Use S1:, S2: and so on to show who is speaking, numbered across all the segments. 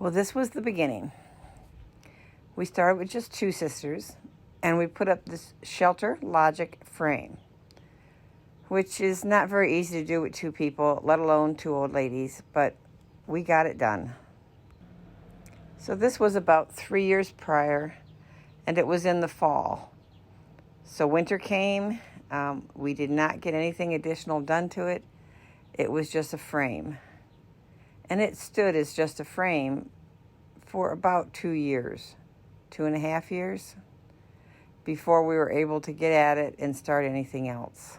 S1: Well, this was the beginning. We started with just two sisters, and we put up this Shelter Logic frame, which is not very easy to do with two people, let alone two old ladies, but we got it done. So this was about 3 years prior, and it was in the fall. So winter came. We did not get anything additional done to it. It was just a frame. And it stood as just a frame for about 2 years, 2.5 years, before we were able to get at it and start anything else.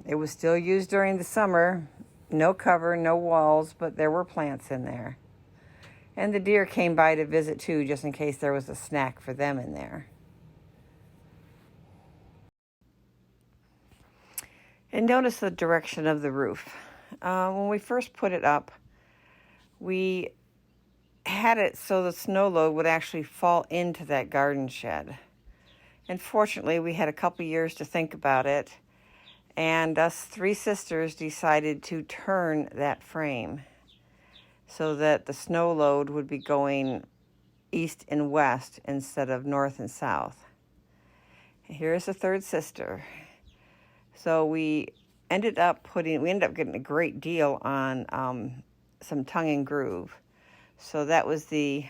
S1: It was still used during the summer. No cover, no walls, but there were plants in there. And the deer came by to visit too, just in case there was a snack for them in there. And notice the direction of the roof. When we first put it up, we had it so the snow load would actually fall into that garden shed. And fortunately, we had a couple years to think about it, and us three sisters decided to turn that frame so that the snow load would be going east and west instead of north and south. Here's the third sister. So we ended up getting a great deal on some tongue and groove. So that was the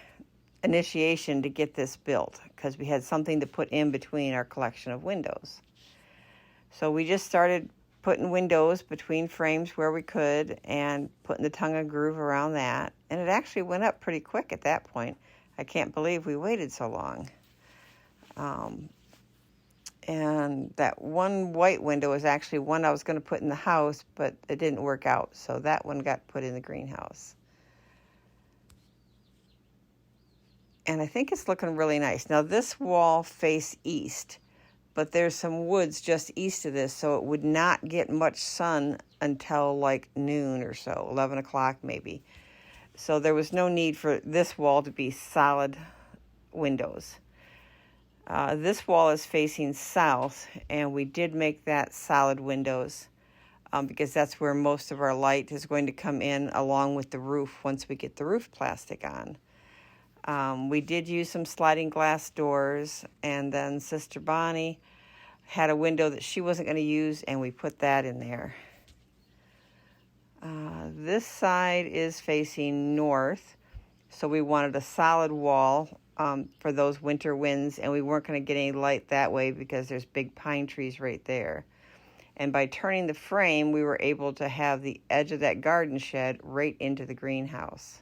S1: initiation to get this built, because we had something to put in between our collection of windows. So we just started putting windows between frames where we could and putting the tongue and groove around that. And it actually went up pretty quick at that point. I can't believe we waited so long. And that one white window is actually one I was going to put in the house, but it didn't work out. So that one got put in the greenhouse. And I think it's looking really nice. Now this wall faces east, but there's some woods just east of this, so it would not get much sun until like noon or so, 11 o'clock maybe. So there was no need for this wall to be solid windows. This wall is facing south, and we did make that solid windows because that's where most of our light is going to come in, along with the roof once we get the roof plastic on. We did use some sliding glass doors, and then Sister Bonnie had a window that she wasn't going to use, and we put that in there. This side is facing north, so we wanted a solid wall for those winter winds, and we weren't going to get any light that way because there's big pine trees right there. And by turning the frame, we were able to have the edge of that garden shed right into the greenhouse.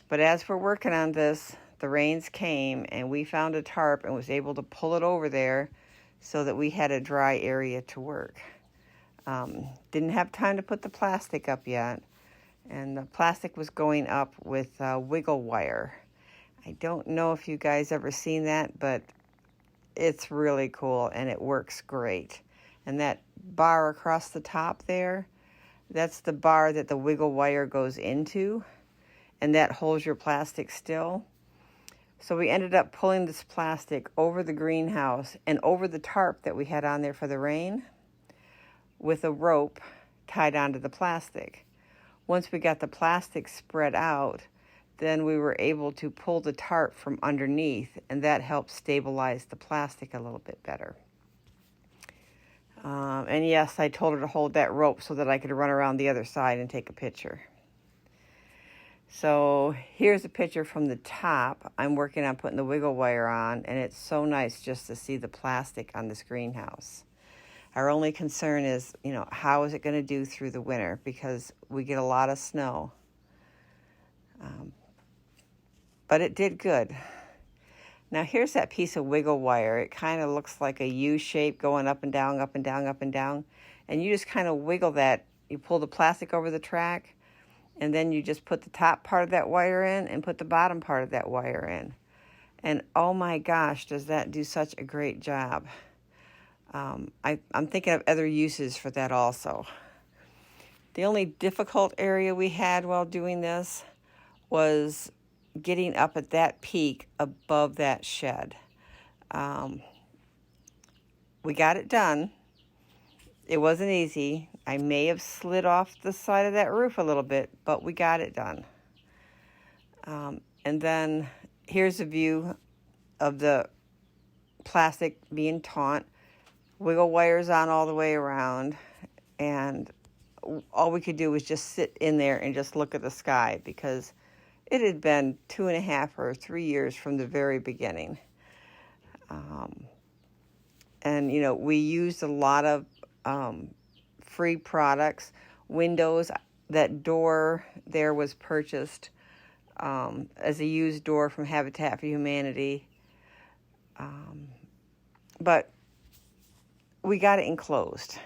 S1: But as we're working on this, the rains came, and we found a tarp and was able to pull it over there so that we had a dry area to work. Didn't have time to put the plastic up yet, and the plastic was going up with wiggle wire. I don't know if you guys ever seen that, but it's really cool, and it works great. And that bar across the top there, that's the bar that the wiggle wire goes into, and that holds your plastic still. So we ended up pulling this plastic over the greenhouse and over the tarp that we had on there for the rain with a rope tied onto the plastic. Once we got the plastic spread out, then we were able to pull the tarp from underneath, and that helped stabilize the plastic a little bit better. And yes, I told her to hold that rope so that I could run around the other side and take a picture. So here's a picture from the top. I'm working on putting the wiggle wire on, and it's so nice just to see the plastic on this greenhouse. Our only concern is, how is it going to do through the winter, because we get a lot of snow. But it did good. Now here's that piece of wiggle wire. It kind of looks like a U shape going up and down, up and down, up and down. And you just kind of wiggle that. You pull the plastic over the track, and then you just put the top part of that wire in and put the bottom part of that wire in. And oh my gosh, does that do such a great job. I'm thinking of other uses for that also. The only difficult area we had while doing this was getting up at that peak above that shed. We got it done. It wasn't easy. I may have slid off the side of that roof a little bit, but we got it done. And then here's a view of the plastic being taunt. Wiggle wires on all the way around, and all we could do was just sit in there and just look at the sky because it had been 2.5 or 3 years from the very beginning. And, we used a lot of free products. Windows, that door there was purchased as a used door from Habitat for Humanity. But we got it enclosed.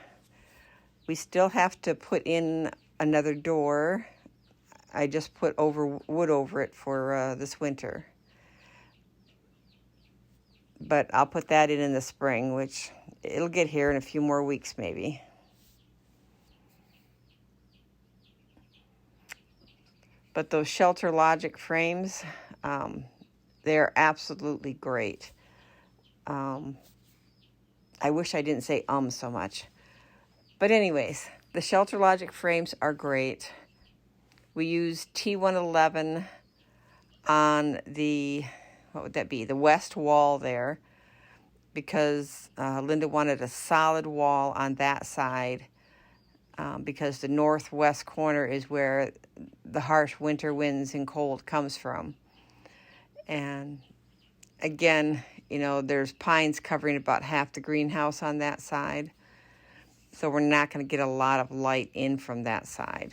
S1: We still have to put in another door. I just put wood over it for this winter. But I'll put that in the spring, which it'll get here in a few more weeks maybe. But those Shelter Logic frames, they're absolutely great. I wish I didn't say so much. But anyways, the Shelter Logic frames are great. We use T111 on the, what would that be? The west wall there, because Linda wanted a solid wall on that side, because the northwest corner is where the harsh winter winds and cold comes from. And again, there's pines covering about half the greenhouse on that side. So we're not going to get a lot of light in from that side.